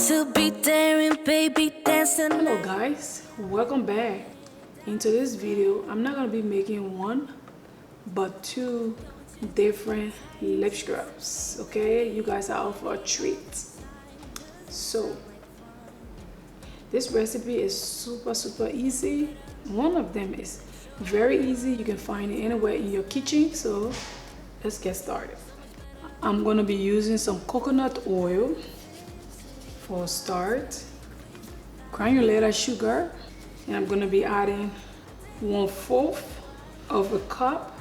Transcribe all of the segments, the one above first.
to be daring, baby, dancing. Hello guys, welcome back. Into this video, I'm not gonna be making one but two different lip scrubs. Okay, you guys are out for a treat. So this recipe is super easy. One of them is very easy, you can find it anywhere in your kitchen. So let's get started. I'm gonna be using some coconut oil for a start, granulated sugar, and I'm gonna be adding 1/4 of a cup,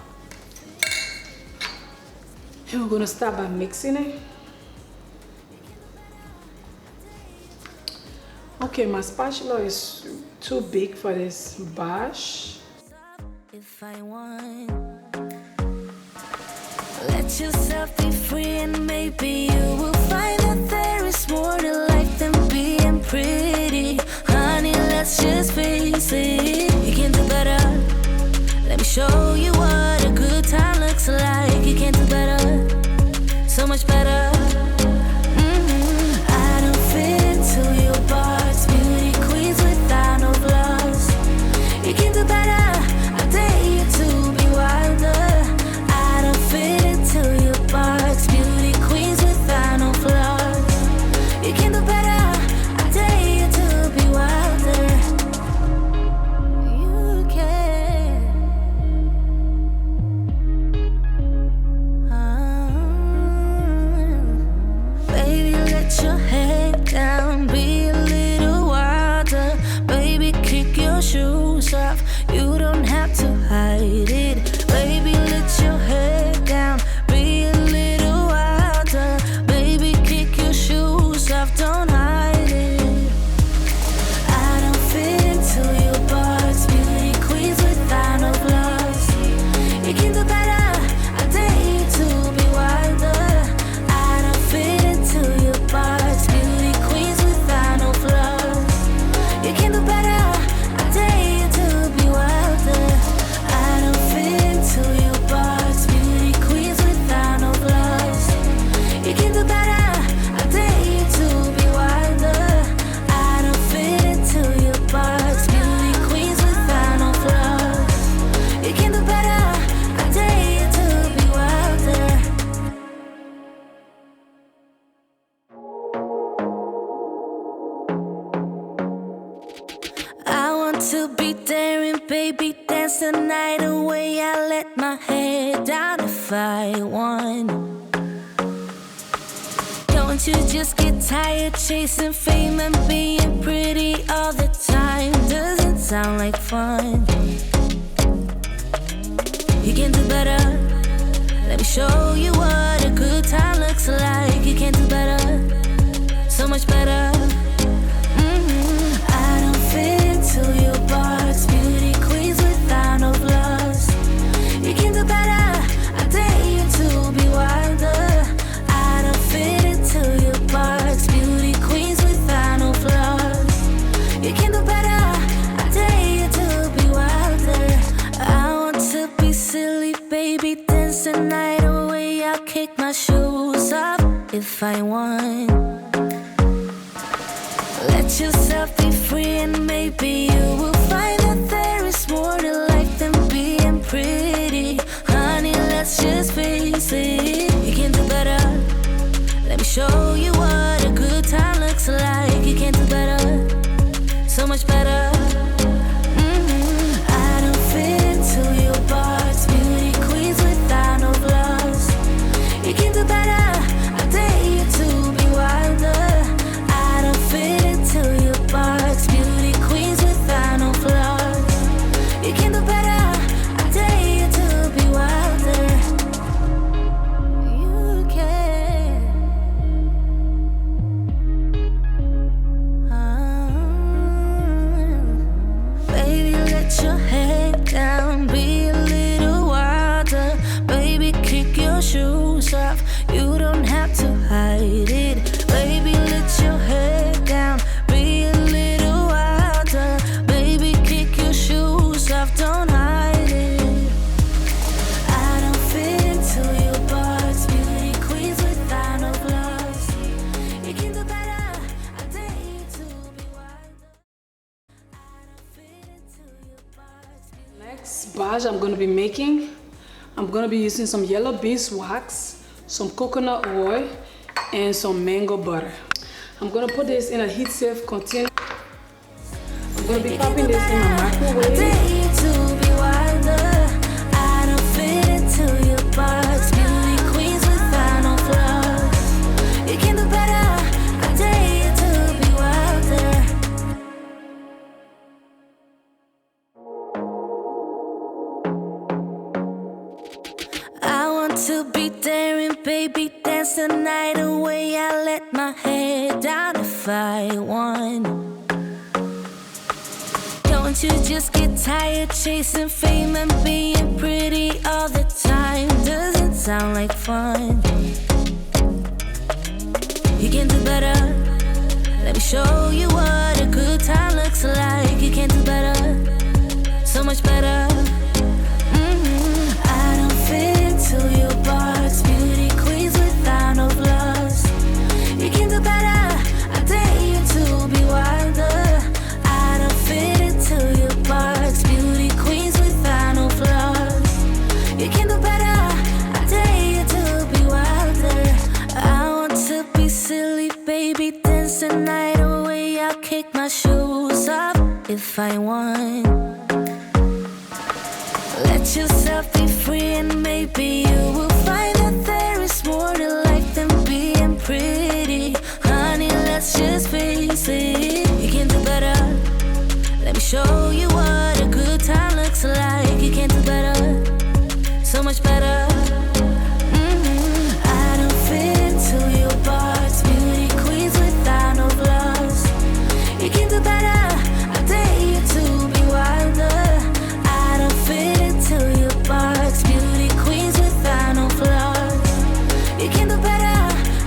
and we're gonna start by mixing it. Okay, my spatula is too big for this bash. If I want, let yourself be free, and maybe you will find that there is more to life than being pretty. Honey, let's just face it, you can do better. Let me show you what a good time looks like. You can do better, so much better. I don't fit into your box, beauty queens without no flaws. You can do better, I dare you to be wilder. I don't fit into your box, beauty queens without no flaws. You can do better, I dare you to be wilder. You can. Baby, let your head down, be a little wilder. Baby, kick your shoes off, you don't have to hide it. Baby, let your head down, be a little wilder. Baby, kick your shoes off, don't hide it. I don't fit into your box, beauty queens without no flaws. You can do better, I dare you to be wilder. I don't fit into your box, beauty queens without no flaws. You can do better, I dare you to be wilder. I don't fit into your box, beauty queens without no flaws. You can do better, I dare you to be wilder. I don't fit into your box, beauty queens without no flaws. You can do better, I dare you to be wilder. I want to be daring, baby, dance the night away. I let my head down if I want. Don't you just get tired chasing fame and being pretty all the time? Doesn't sound like fun. You can do better, let me show you what a good time looks like. You can do better, so much better. I don't fit into your box, beauty queens without no flaws. You can do better, I dare you to be wilder. I don't fit into your box, beauty queens without no flaws. You can do better, I dare you to be wilder. I want to be silly, baby, dance the night away. I'll kick my shoes off if I want. Let yourself be free, and maybe you will find that there is more to life than being pretty. Honey, let's just face it, you can do better. Let me show you what a good time looks like. You can do better, so much better. I don't fit into your box, beauty queens without no flaws. You can do better, I dare you to be wilder. I don't fit into your box, beauty queens without no flaws. You can do better, I dare you to be wilder. You can. Baby, let your head down, be a little wilder. Baby, kick your shoes off, you don't have to hide it. Baby, let your head down, be a little wilder. Baby, kick your shoes off, don't hide it. I don't fit into your box, beauty queens without no flaws. You can do better, I massage I'm gonna be making. I'm gonna be using some yellow beeswax, some coconut oil, and some mango butter. I'm gonna put this in a heat-safe container. I'm gonna be popping this in my microwave. To be daring, baby, dance the night away. I let my hair down if I want. Don't you just get tired chasing fame and being pretty all the time? Doesn't sound like fun. You can do better. Let me show you what a good time looks like. You can do better, so much better. I don't fit into your box, beauty queens without no flaws. You can do better. I dare you to be wilder. I don't fit into your box, beauty queens without no flaws. You can do better. I dare you to be wilder. I want to be silly, baby, dance the night away. I'll kick my shoes off if I want. Let yourself be free and maybe you will find that there is more to life than being pretty. Honey, let's just face it. You can do better. Let me show you what a good time looks like. You can do better, so much better. I don't fit into your box, beauty queens without no flaws. You can do better. I dare you to be wilder. I don't fit into your box, beauty queens without no flaws. You can do better.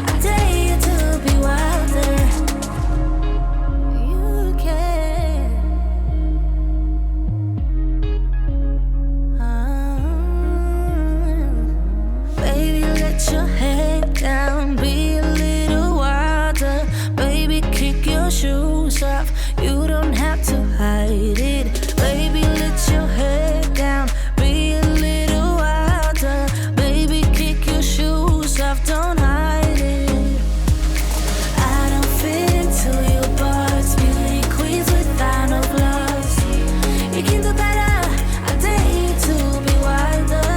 I dare you to be wilder. You can. Baby, let your head down, be a little wilder. Baby, kick your shoes off. You don't have to hide it. Baby, let your head down, be a little wilder. Baby, kick your shoes off, don't hide it. I don't fit into your box, beauty queens without no flaws. You can do better. I dare you to be wilder.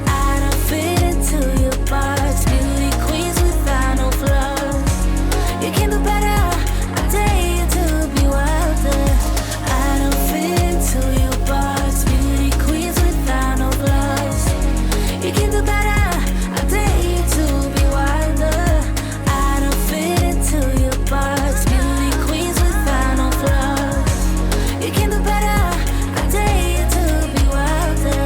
I don't fit into your box, beauty queens without no flaws. You can do better. I dare you to be wilder. I don't fit into your box, beauty queens without no flaws. You can do better. I dare you to be wilder. I don't fit into your box, beauty queens without no flaws. You can do better. I dare you to be wilder.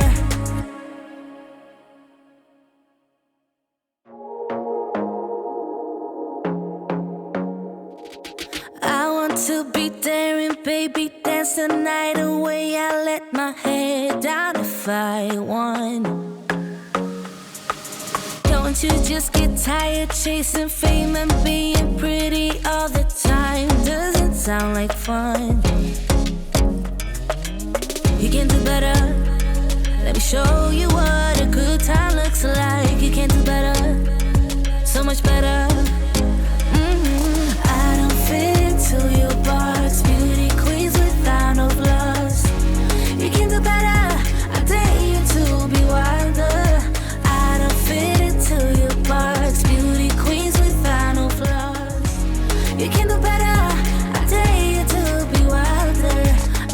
I want to be daring, baby, dance the night away. I let my hair down if I want. Don't you just get tired chasing fame and being pretty all the time? Doesn't sound like fun. You can do better. Let me show you what a good time looks like. You can do better, so much better. I don't fit into your box, beauty queens without no flaws. You can do better. I dare you to be wilder. I don't fit into your box, beauty queens without no flaws. You can do better. I dare you to be wilder.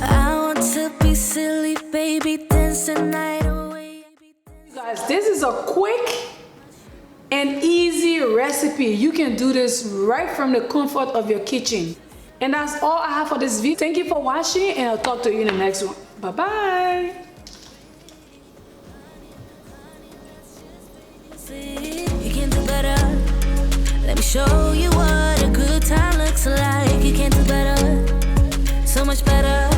I want to be silly, baby, dance the night away. Guys, this is a quick and easy recipe. You can do this right from the comfort of your kitchen. And that's all I have for this video. Thank you for watching, and I'll talk to you in the next one. Bye bye. You can do better. Let me show you what a good time looks like. You can do better, so much better.